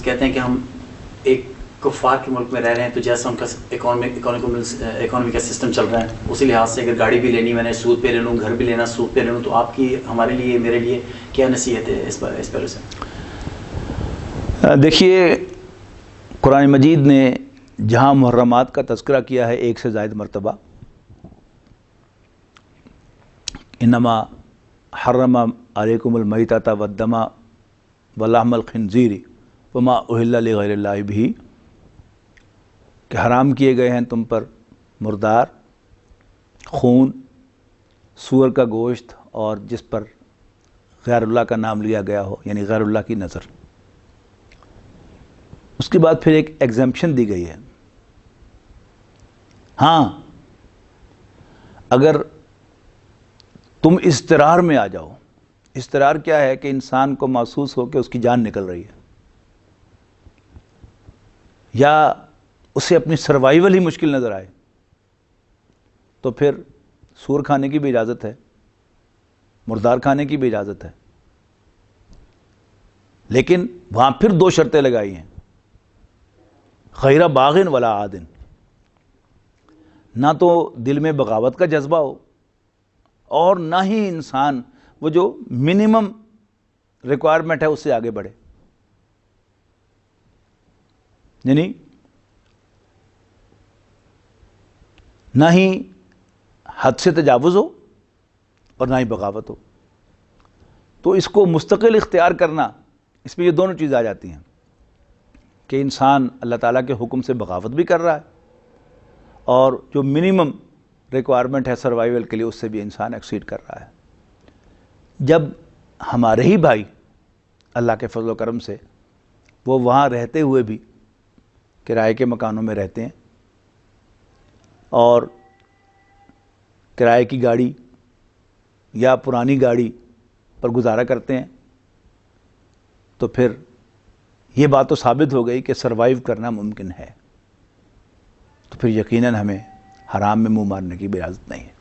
کہتے ہیں کہ ہم ایک کفار کے ملک میں رہ رہے ہیں، تو جیسا ان کا اکانومی کا سسٹم چل رہا ہے، اسی لحاظ سے اگر گاڑی بھی لینی میں نے سود پہ لے لوں، گھر بھی لینا سود پہ لے لوں، تو آپ کی ہمارے لیے میرے لیے کیا نصیحت ہے اس پہلو سے؟ دیکھیے، قرآن مجید نے جہاں محرمات کا تذکرہ کیا ہے 1 سے زائد مرتبہ، انما حرم علیکم المیتۃ والدم ولحم الخنزیر وما اہل لغیر اللہ بہ، کہ حرام کیے گئے ہیں تم پر مردار، خون، سور کا گوشت، اور جس پر غیر اللہ کا نام لیا گیا ہو، یعنی غیر اللہ کی نظر۔ اس کے بعد پھر ایک ایگزمپشن دی گئی ہے، ہاں اگر تم اضطرار میں آ جاؤ۔ اضطرار کیا ہے؟ کہ انسان کو محسوس ہو کہ اس کی جان نکل رہی ہے، یا اسے اپنی سروائیول ہی مشکل نظر آئے، تو پھر سور کھانے کی بھی اجازت ہے، مردار کھانے کی بھی اجازت ہے، لیکن وہاں پھر 2 شرطیں لگائی ہیں، غیر باغن ولا عادن، نہ تو دل میں بغاوت کا جذبہ ہو، اور نہ ہی انسان وہ جو منیمم ریکوائرمنٹ ہے اس سے آگے بڑھے، یعنی نہ ہی حد سے تجاوز ہو اور نہ ہی بغاوت ہو۔ تو اس کو مستقل اختیار کرنا، اس میں یہ دونوں چیزیں آ جاتی ہیں کہ انسان اللہ تعالیٰ کے حکم سے بغاوت بھی کر رہا ہے، اور جو منیمم ریکوائرمنٹ ہے سروائیول کے لیے اس سے بھی انسان ایکسیڈ کر رہا ہے۔ جب ہمارے ہی بھائی اللہ کے فضل و کرم سے وہ وہاں رہتے ہوئے بھی کرائے کے مکانوں میں رہتے ہیں اور کرائے کی گاڑی یا پرانی گاڑی پر گزارا کرتے ہیں، تو پھر یہ بات تو ثابت ہو گئی کہ سروائیو کرنا ممکن ہے، تو پھر یقیناً ہمیں حرام میں منہ مارنے کی بھی اجازت نہیں ہے۔